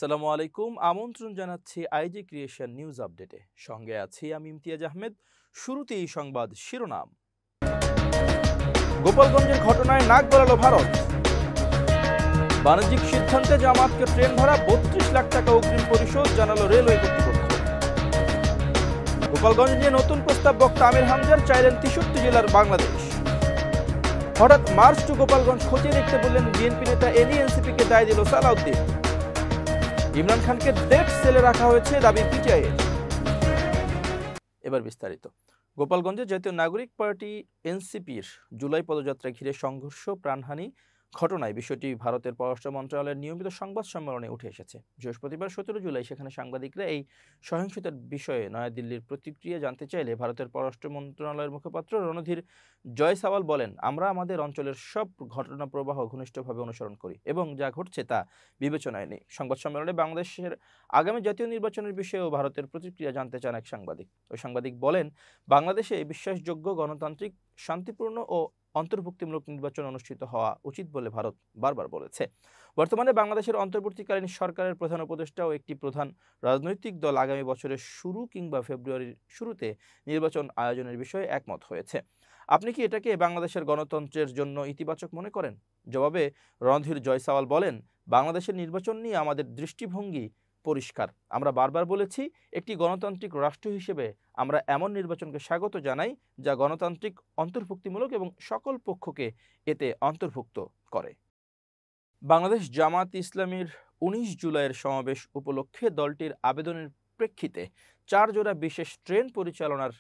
আসসালামু আলাইকুম। আমন্ত্রণ জানাচ্ছি আইজি ক্রিয়েশন নিউজ আপডেটে। সঙ্গে আছি আমি ইমতিয়াজ আহমেদ। শুরুতেই সংবাদ শিরোনাম। গোপালগঞ্জের ঘটনায় নাক গলালো ভারত। বাণিজ্যিক সিদ্ধান্তে জামাতকে ট্রেন ভাড়া ৩২ লাখ টাকা অগ্রিম পরিশোধ জানালো রেলওয়ে কর্তৃপক্ষ। গোপালগঞ্জ নিয়ে নতুন প্রস্তাব বক্তা আমির হামজার, চাইলেন ৬৩ জেলার বাংলাদেশ। হঠাৎ মার্চ টু গোপালগঞ্জ খতিয়ে দেখতে বললেন বিএনপি নেতা, এনসিপিকে দায় দিল সালাউদ্দিন। ইমরান খানকে ডেথ সেলে রাখা হয়েছে, দাবি পিটিআইয়ের। এবার বিস্তারিত। গোপালগঞ্জে জাতীয় নাগরিক পার্টি এনসিপির জুলাই পদযাত্রা ঘিরে সংঘর্ষ, প্রাণহানি ঘটনায় বিষয়টি ভারতের পররাষ্ট্র মন্ত্রণালয়ের নিয়মিত সংবাদ সম্মেলনে উঠে এসেছে। বৃহস্পতিবার ১৭ জুলাই সেখানে সাংবাদিকরা এই সহিংসতার বিষয়ে নয়াদিল্লির প্রতিক্রিয়া জানতে চাইলে ভারতের পররাষ্ট্র মন্ত্রণালয়ের মুখপাত্র রণধীর জয়সাওয়াল বলেন, আমরা আমাদের অঞ্চলের সব ঘটনা প্রবাহ ঘনিষ্ঠভাবে অনুসরণ করি এবং যা ঘটছে তা বিবেচনায় নেই। সংবাদ সম্মেলনে বাংলাদেশের আগামী জাতীয় নির্বাচনের বিষয়েও ভারতের প্রতিক্রিয়া জানতে চান এক সাংবাদিক। ওই সাংবাদিক বলেন, বাংলাদেশে বিশ্বাসযোগ্য, গণতান্ত্রিক, শান্তিপূর্ণ ও অন্তর্ভুক্তিমূলক নির্বাচন অনুষ্ঠিত হওয়া উচিত বলে ভারত বারবার বলেছে। বর্তমানে বাংলাদেশের অন্তর্বর্তীকালীন সরকারের প্রধান উপদেষ্টা ও একটি প্রধান রাজনৈতিক দল আগামী বছরের শুরু কিংবা ফেব্রুয়ারির শুরুতে নির্বাচন আয়োজনের বিষয়ে একমত হয়েছে। আপনি কি এটাকে বাংলাদেশের গণতন্ত্রের জন্য ইতিবাচক মনে করেন? জবাবে রণধীর জয়সাওয়াল বলেন, বাংলাদেশের নির্বাচন নিয়ে আমাদের দৃষ্টিভঙ্গি পরিষ্কার। আমরা বারবার বলেছি, একটি গণতান্ত্রিক রাষ্ট্র হিসেবে আমরা এমন নির্বাচনকে স্বাগত জানাই যা গণতান্ত্রিক, অন্তর্ভুক্তিমূলক এবং সকল পক্ষকে এতে অন্তর্ভুক্ত করে। বাংলাদেশ জামাত ইসলামীর ১৯ জুলাইয়ের সমাবেশ উপলক্ষে দলটির আবেদনের প্রেক্ষিতে ৪ জোড়া বিশেষ ট্রেন পরিচালনার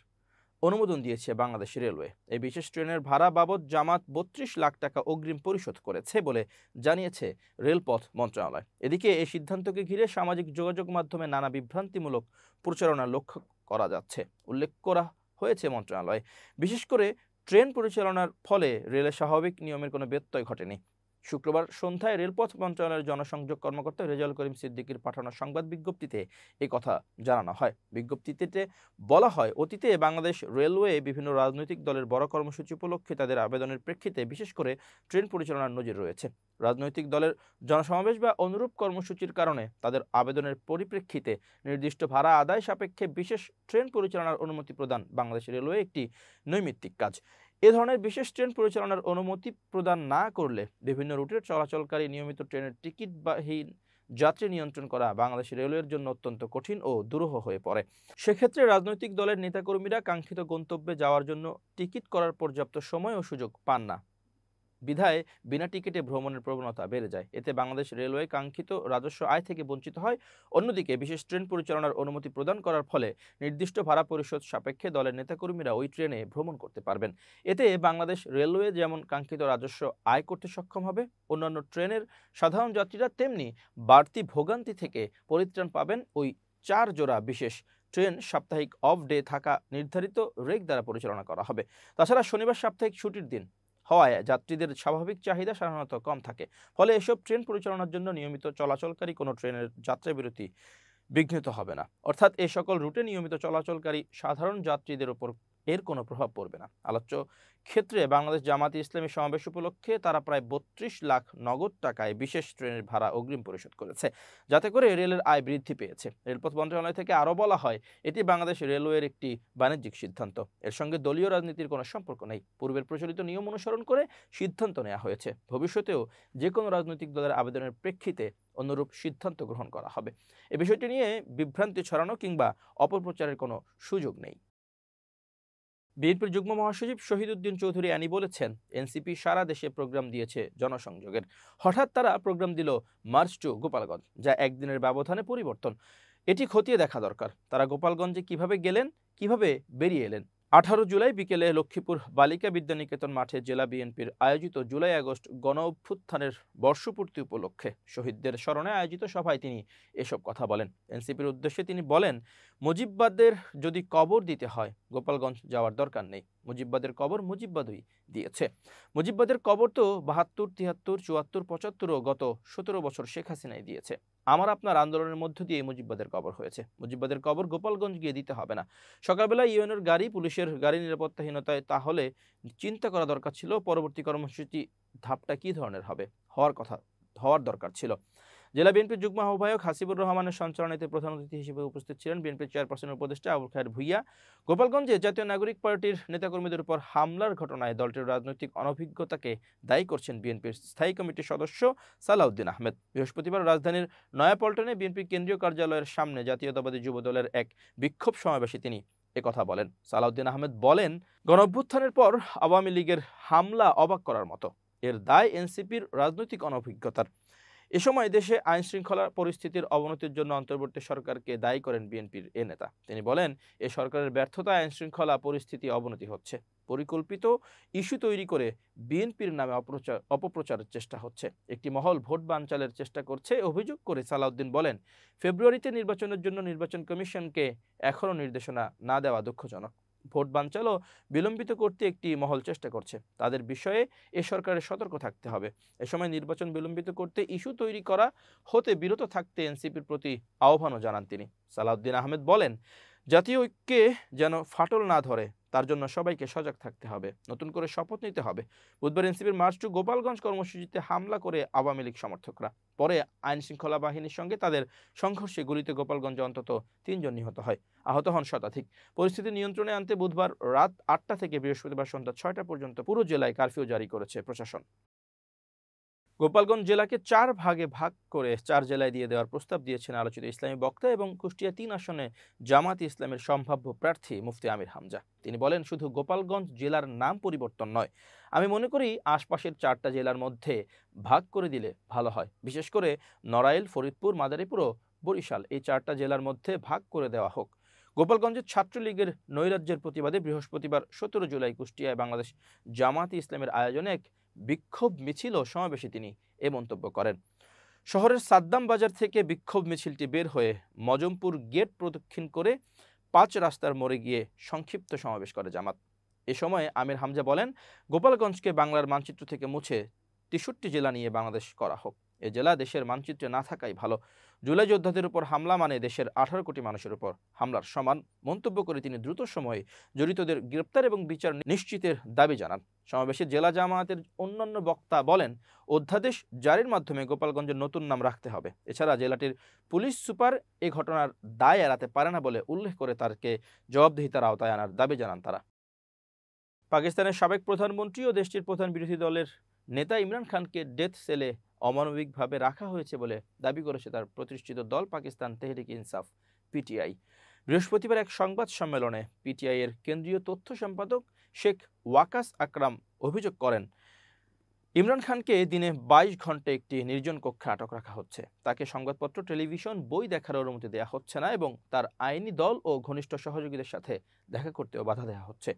অনুমোদন দিয়েছে বাংলাদেশ রেলওয়ে। এই বিশেষ ট্রেনের ভাড়া বাবদ জামাত ৩২ লাখ টাকা অগ্রিম পরিশোধ করেছে বলে জানিয়েছে রেলপথ মন্ত্রণালয়। এদিকে এই সিদ্ধান্তকে ঘিরে সামাজিক যোগাযোগ মাধ্যমে নানা বিভ্রান্তিমূলক প্রচারণা লক্ষ্য করা যাচ্ছে। উল্লেখ করা হয়েছে, মন্ত্রণালয় বিশেষ করে ট্রেন পরিচালনার ফলে রেলের স্বাভাবিক নিয়মের কোনো ব্যত্যয় ঘটেনি। শুক্রবার সন্ধ্যায় রেলপথ মন্ত্রণালয়ের জনসংযোগ কর্মকর্তা রেজাউল করিম সিদ্দিকীর পাঠানো সংবাদ বিজ্ঞপ্তিতে এই কথা জানানো হয়। বিজ্ঞপ্তিতে বলা হয়, অতীতে বাংলাদেশ রেলওয়ে বিভিন্ন রাজনৈতিক দলের বড় কর্মসূচি উপলক্ষে তাদের আবেদনের প্রেক্ষিতে বিশেষ করে ট্রেন পরিচালনার নজির রয়েছে। রাজনৈতিক দলের জনসমাবেশ বা অনুরূপ কর্মসূচির কারণে তাদের আবেদনের পরিপ্রেক্ষিতে নির্দিষ্ট ভাড়া আদায় সাপেক্ষে বিশেষ ট্রেন পরিচালনার অনুমতি প্রদান বাংলাদেশ রেলওয়ে একটি নৈমিত্তিক কাজ। এ ধরনের বিশেষ ট্রেন পরিচালনার অনুমতি প্রদান না করলে বিভিন্ন রুটের চলাচলকারী নিয়মিত ট্রেনের টিকিটবাহীন যাত্রী নিয়ন্ত্রণ করা বাংলাদেশ রেলওয়ের জন্য অত্যন্ত কঠিন ও দুরূহ হয়ে পড়ে। সেক্ষেত্রে রাজনৈতিক দলের নেতাকর্মীরা কাঙ্ক্ষিত গন্তব্যে যাওয়ার জন্য টিকিট করার পর্যাপ্ত সময় ও সুযোগ পান না। বিধায় বিনা টিকিটে ভ্রমণের প্রবণতা বেড়ে যায়। এতে বাংলাদেশ রেলওয়ে কাঙ্ক্ষিত রাজস্ব আয় থেকে বঞ্চিত হয়। অন্যদিকে বিশেষ ট্রেন পরিচালনার অনুমতি প্রদান করার ফলে নির্দিষ্ট ভাড়া পরিশোধ সাপেক্ষে দলের নেতাকর্মীরা ওই ট্রেনে ভ্রমণ করতে পারবেন। এতে বাংলাদেশ রেলওয়ে যেমন কাঙ্ক্ষিত রাজস্ব আয় করতে সক্ষম হবে, অন্যান্য ট্রেনের সাধারণ যাত্রীরা তেমনি বাড়তি ভোগান্তি থেকে পরিত্রাণ পাবেন। ওই ৪ জোড়া বিশেষ ট্রেন সাপ্তাহিক অফ ডে থাকা নির্ধারিত রেক দ্বারা পরিচালনা করা হবে। তাছাড়া শনিবার সাপ্তাহিক ছুটির দিন হওয়ায় যাত্রীদের স্বাভাবিক চাহিদা সাধারণত কম থাকে। ফলে এসব ট্রেন পরিচালনার জন্য নিয়মিত চলাচলকারী কোনো ট্রেনের যাত্রা বিরতি বিঘ্নিত হবে না। অর্থাৎ এই সকল রুটে নিয়মিত চলাচলকারী সাধারণ যাত্রীদের উপর এর কোনো প্রভাব পড়বে না। আলোচ্য ক্ষেত্রে বাংলাদেশ জামাতে ইসলামী সমাবেশ উপলক্ষে তারা প্রায় ৩২ লাখ নগদ টাকায় বিশেষ ট্রেনের ভাড়া অগ্রিম পরিশোধ করেছে, যাতে করে রেলের আয় বৃদ্ধি পেয়েছে। রেলপথ মন্ত্রণালয় থেকে আরও বলা হয়, এটি বাংলাদেশ রেলওয়ের একটি বাণিজ্যিক সিদ্ধান্ত। এর সঙ্গে দলীয় রাজনীতির কোনো সম্পর্ক নেই। পূর্বের প্রচলিত নিয়ম অনুসরণ করে সিদ্ধান্ত নেওয়া হয়েছে। ভবিষ্যতেও যে কোনো রাজনৈতিক দলের আবেদনের প্রেক্ষিতে অনুরূপ সিদ্ধান্ত গ্রহণ করা হবে। এ বিষয়টি নিয়ে বিভ্রান্তি ছড়ানো কিংবা অপপ্রচারের কোনো সুযোগ নেই। বিএনপির যুগ্ম মহাসচিব শহীদউদ্দিন চৌধুরী আনি বলেছেন, এনসিপি সারা দেশে প্রোগ্রাম দিয়েছে জনসংযোগের। হঠাৎ তারা প্রোগ্রাম দিল মার্চ টু গোপালগঞ্জ, যা একদিনের ব্যবধানে পরিবর্তন। এটি খতিয়ে দেখা দরকার। তারা গোপালগঞ্জে কিভাবে গেলেন, কিভাবে বেরিয়ে এলেন। 18 জুলাই বিকেলে লক্ষ্মীপুর বালিকা বিদ্যানিকেতন মাঠে জেলা বিএনপির আয়োজিত জুলাই আগস্ট গণ অভ্যুত্থানের বর্ষপূর্তি উপলক্ষে শহীদদের স্মরণে আয়োজিত সভায় তিনি এসব কথা বলেন। এনসিপির উদ্দেশ্যে তিনি বলেন, মুজিববাদের যদি কবর দিতে হয় গোপালগঞ্জ যাওয়ার দরকার নেই। মুজিববাদের কবর মুজিববাদই দিয়েছে। মুজিববাদের কবর তো 72, 73, 74, 75ও গত 17 বছর শেখ হাসিনাই দিয়েছে। আমার আপনার আন্দোলনের মধ্য দিয়ে মুজিববাদের কবর হয়েছে। মুজিববাদের কবর গোপালগঞ্জ গিয়ে দিতে হবে না। সকালবেলা ইউএনওর গাড়ি, পুলিশের গাড়ি নিরাপত্তাহীনতায় তাহলে চিন্তা করা দরকার ছিল পরবর্তী কর্মসূচি ধাপটা কি ধরনের হবে, হওয়ার দরকার ছিল। জেলা বিএনপির যুগ্ম আহ্বায়ক হাসিবুর রহমানের সঞ্চালনায় প্রধান অতিথি হিসেবে উপস্থিত ছিলেন বিএনপির চেয়ারপারসনের উপদেষ্টা আবুল খায়ের ভূঁইয়া। গোপালগঞ্জে জাতীয় নাগরিক পার্টির নেতাকর্মীদের উপর হামলার ঘটনায় দলটির রাজনৈতিক অনভিজ্ঞতাকে দায়ী করছেন বিএনপির স্থায়ী কমিটির সদস্য সালাউদ্দিন আহমেদ। বৃহস্পতিবার রাজধানীর নয়াপল্টনে বিএনপির কেন্দ্রীয় কার্যালয়ের সামনে জাতীয়তাবাদী যুব দলের এক বিক্ষোভ সমাবেশে তিনি একথা বলেন। সালাউদ্দিন আহমেদ বলেন, গণঅভ্যুত্থানের পর আওয়ামী লীগের হামলা অবাক করার মতো। এর দায় এনসিপির রাজনৈতিক অনভিজ্ঞতার। এ সময় দেশে আইন শৃঙ্খলা পরিস্থিতির অবনতির জন্য অন্তর্বর্তী সরকারকে দায়ী করেন বিএনপির এ নেতা। তিনি বলেন, এ সরকারের ব্যর্থতায় আইন শৃঙ্খলা পরিস্থিতি অবনতি হচ্ছে। পরিকল্পিত ইস্যু তৈরি করে বিএনপির নামে অপপ্রচারের চেষ্টা হচ্ছে। একটি মহল ভোট বানচালের চেষ্টা করছে অভিযোগ করে সালাউদ্দিন বলেন, ফেব্রুয়ারিতে নির্বাচনের জন্য নির্বাচন কমিশনকে এখনও নির্দেশনা না দেওয়া দুঃখজনক। ভোট বানচালও বিলম্বিত করতে একটি মহল চেষ্টা করছে। তাদের বিষয়ে এ সরকারের সতর্ক থাকতে হবে। এ সময় নির্বাচন বিলম্বিত করতে ইস্যু তৈরি করা হতে বিরত থাকতে এনসিপির প্রতি আহ্বানও জানান তিনি। সালাউদ্দিন আহমেদ বলেন, জাতীয় ঐক্যে যেন ফাটল না ধরে তার জন্য সবাইকে সজাগ থাকতে হবে, নতুন করে শপথ নিতে হবে। বুধবার এনসিপির মার্চ টু গোপালগঞ্জ কর্মসূচিতে হামলা করে আওয়ামী লীগ সমর্থকরা। পরে আইন শৃঙ্খলা বাহিনীর সঙ্গে তাদের সংঘর্ষে গুলিতে গোপালগঞ্জে অন্তত ৩ জন নিহত হয়, আহত হন শতাধিক। পরিস্থিতি নিয়ন্ত্রণে আনতে বুধবার রাত ৮টা থেকে বৃহস্পতিবার সন্ধ্যা ৬টা পর্যন্ত পুরো জেলায় কারফিউ জারি করেছে প্রশাসন। গোপালগঞ্জ জেলাকে ৪ ভাগে ভাগ করে ৪ জেলায় দিয়ে দেওয়ার প্রস্তাব দিয়েছেন আলোচিত ইসলামী বক্তা এবং কুষ্টিয়া ৩ আসনে জামাত ইসলামের সম্ভাব্য প্রার্থী মুফতি আমির হামজা। তিনি বলেন, শুধু গোপালগঞ্জ জেলার নাম পরিবর্তন নয়, আমি মনে করি আশপাশের ৪টা জেলার মধ্যে ভাগ করে দিলে ভালো হয়। বিশেষ করে নড়াইল, ফরিদপুর, মাদারীপুর ও বরিশাল এই ৪টা জেলার মধ্যে ভাগ করে দেওয়া হোক। গোপালগঞ্জের ছাত্রলীগের নৈরাজ্যের প্রতিবাদে বৃহস্পতিবার ১৭ জুলাই কুষ্টিয়ায় বাংলাদেশ জামাত ইসলামের আয়োজনে এক বিক্ষোভ মিছিল ও সমাবেশে তিনি এ মন্তব্য করেন। শহরের সাদ্দাম বাজার থেকে বিক্ষোভ মিছিলটি বের হয়ে মজমপুর গেট প্রদক্ষিণ করে ৫ রাস্তার মোড়ে গিয়ে সংক্ষিপ্ত সমাবেশ করে জামাত। এ সময় আমির হামজা বলেন, গোপালগঞ্জকে বাংলার মানচিত্র থেকে মুছে ৬৩ জেলা নিয়ে বাংলাদেশ করা হোক। এ জেলা দেশের মানচিত্রে না থাকাই ভালো। জুলাই যোদ্ধাদের উপর হামলা মানে দেশের ১৮ কোটি মানুষের উপর হামলার সমান মন্তব্য করে তিনি দ্রুত সময়ে জড়িতদের গ্রেপ্তার এবং বিচার নিশ্চিতের দাবি জানান। সমাবেশে জেলা জামায়াতের অন্যান্য বক্তা বলেন, অধ্যাদেশ জারির মাধ্যমে গোপালগঞ্জের নতুন নাম রাখতে হবে। এছাড়া জেলাটির পুলিশ সুপার এ ঘটনার দায় এড়াতে পারে না বলে উল্লেখ করে তাকে জবাবদিহিতার আওতায় আনার দাবি জানান তারা। পাকিস্তানের সাবেক প্রধানমন্ত্রী ও দেশটির প্রধান বিরোধী দলের নেতা ইমরান খানকে ডেথ সেলে অমানবিকভাবে রাখা হয়েছে বলে দাবি করেছে তার প্রতিষ্ঠিত দল পাকিস্তান তেহরিক ইনসাফ পিটিআই। বৃহস্পতিবার এক সংবাদ সম্মেলনে পিটিআই এর কেন্দ্রীয় তথ্য সম্পাদক শেখ ওয়াকাস আকরাম অভিযোগ করেন, ইমরান খানকে দিনে ২২ ঘন্টা একটি নির্জন কক্ষে আটক রাখা হচ্ছে। তাকে সংবাদপত্র, টেলিভিশন, বই দেখার অনুমতি দেওয়া হচ্ছে না এবং তার আইনি দল ও ঘনিষ্ঠ সহযোগীদের সাথে দেখা করতেও বাধা দেওয়া হচ্ছে।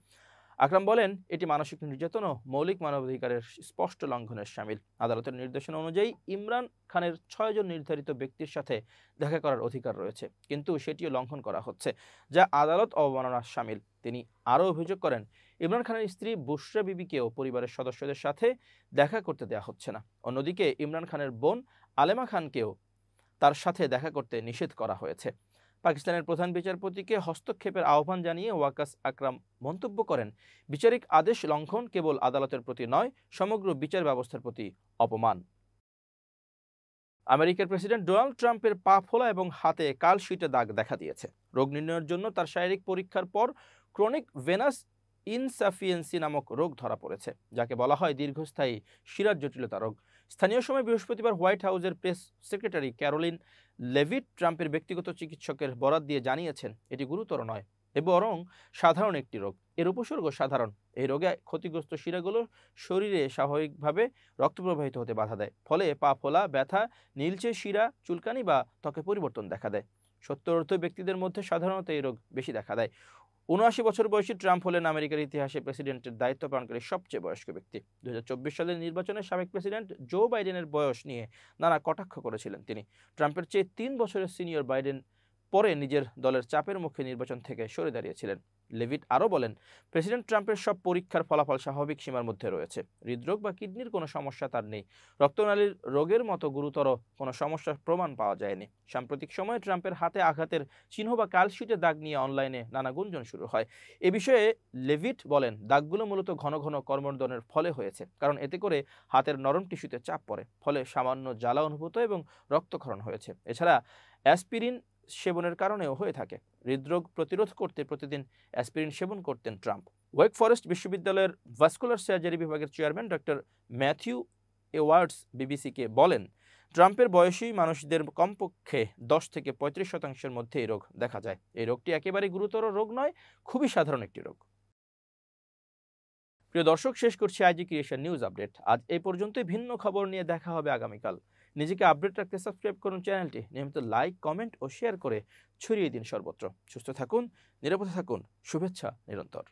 আকরাম বলেন, এটি মানসিক নির্যাতন ও মৌলিক মানবাধিকারের স্পষ্ট লঙ্ঘনের শামিল। আদালতের নির্দেশনা অনুযায়ী ইমরান খানের ৬ জন নির্ধারিত ব্যক্তির সাথে দেখা করার অধিকার রয়েছে, কিন্তু সেটিও লঙ্ঘন করা হচ্ছে, যা আদালত অবমাননার শামিল। তিনি আরও অভিযোগ করেন, ইমরান খানের স্ত্রী বুশরা বিবিকেও পরিবারের সদস্যদের সাথে দেখা করতে দেওয়া হচ্ছে না। অন্যদিকে ইমরান খানের বোন আলেমা খানকেও তার সাথে দেখা করতে নিষেধ করা হয়েছে। পাকিস্তানের প্রধান বিচারপতিকে হস্তক্ষেপের আহ্বান জানিয়ে ওয়াকাস আকরাম মন্তব্য করেন, বিচারিক আদেশ লঙ্ঘন কেবল আদালতের প্রতি নয়, সমগ্র বিচার ব্যবস্থার প্রতি অপমান। আমেরিকার প্রেসিডেন্ট ডোনাল্ড ট্রাম্পের পা ফোলা এবং হাতে কালশিটে দাগ দেখা দিয়েছে। রোগ নির্ণয়ের জন্য তার শারীরিক পরীক্ষার পর ক্রনিক ভেনাস ইনসাফিয়েন্সি নামক রোগ ধরা পড়েছে, যাকে বলা হয় দীর্ঘস্থায়ী শিরার জটিলতা রোগ। স্থানীয় সময় বৃহস্পতিবার হোয়াইট হাউসের প্রেস সেক্রেটারি ক্যারোলিন লেভিট ট্রাম্পের ব্যক্তিগত চিকিৎসকের বরাত দিয়ে জানিয়েছেন, এটি গুরুতর নয়, বরং সাধারণ একটি রোগ। এর উপসর্গ সাধারণ। এই রোগে ক্ষতিগ্রস্ত শিরাগুলো শরীরে স্বাভাবিকভাবে রক্ত প্রবাহিত হতে বাধা দেয়, ফলে পা ফোলা, ব্যথা, নীলচে শিরা, চুলকানি বা ত্বকে পরিবর্তন দেখা দেয়। সত্তরোর্ধ ব্যক্তিদের মধ্যে সাধারণত এই রোগ বেশি দেখা দেয়। ৭৯ বছর বয়সী ট্রাম্প হলেন আমেরিকার ইতিহাসে প্রেসিডেন্টের দায়িত্ব পালনকারী সবচেয়ে বয়স্ক ব্যক্তি। ২০২৪ সালের নির্বাচনে সাবেক প্রেসিডেন্ট জো বাইডেনের বয়স নিয়ে নানা কটাক্ষ করেছিলেন তিনি। ট্রাম্পের চেয়ে ৩ বছরের সিনিয়র বাইডেন পরে নিজের দলের চাপের মুখে নির্বাচন থেকে সরে দাঁড়িয়েছিলেন। লেভিট আরও বলেন, প্রেসিডেন্ট ট্রাম্পের সব পরীক্ষার ফলাফল স্বাভাবিক সীমার মধ্যে রয়েছে। হৃদরোগ বা কিডনির কোনো সমস্যা তার নেই। রক্তনালীর রোগের মতো গুরুতর কোনো সমস্যার প্রমাণ পাওয়া যায়নি। সাম্প্রতিক সময়ে ট্রাম্পের হাতে আঘাতের চিহ্ন বা কালশিটে দাগ নিয়ে অনলাইনে নানা গুঞ্জন শুরু হয়। এ বিষয়ে লেভিট বলেন, দাগগুলো মূলত ঘন ঘন কর্মদনের ফলে হয়েছে, কারণ এতে করে হাতের নরম টিস্যুতে চাপ পড়ে, ফলে সামান্য জ্বালা অনুভূত এবং রক্তক্ষরণ হয়েছে। এছাড়া অ্যাসপিরিন সেবনের কারণেও হয়ে থাকে। হৃদরোগ প্রতিরোধ করতে প্রতিদিন অ্যাসপিরিন সেবন করতেন ট্রাম্প। ওয়েক ফরেস্ট বিশ্ববিদ্যালয়ের ভাস্কুলার সার্জারি বিভাগের চেয়ারম্যান ডক্টর ম্যাথিউ এওয়ার্ডস বিবিসিকে বলেন, ট্রাম্পের বয়সী মানুষদের কমপক্ষে 10 থেকে 35% মধ্যে এই রোগ দেখা যায়। এই রোগটি একেবারে গুরুতর রোগ নয়, খুবই সাধারণ একটি রোগ। প্রিয় দর্শক, শেষ করছি আইজি ক্রিয়েশন নিউজ আপডেট। আজ এই পর্যন্তই। ভিন্ন খবর নিয়ে দেখা হবে আগামীকাল। নিজেকে আপডেট রাখতে সাবস্ক্রাইব করুন চ্যানেলটি, নিয়মিত লাইক, কমেন্ট ও শেয়ার করে ছড়িয়ে দিন সর্বত্র। সুস্থ থাকুন, নিরাপদে থাকুন, শুভেচ্ছা নিরন্তর।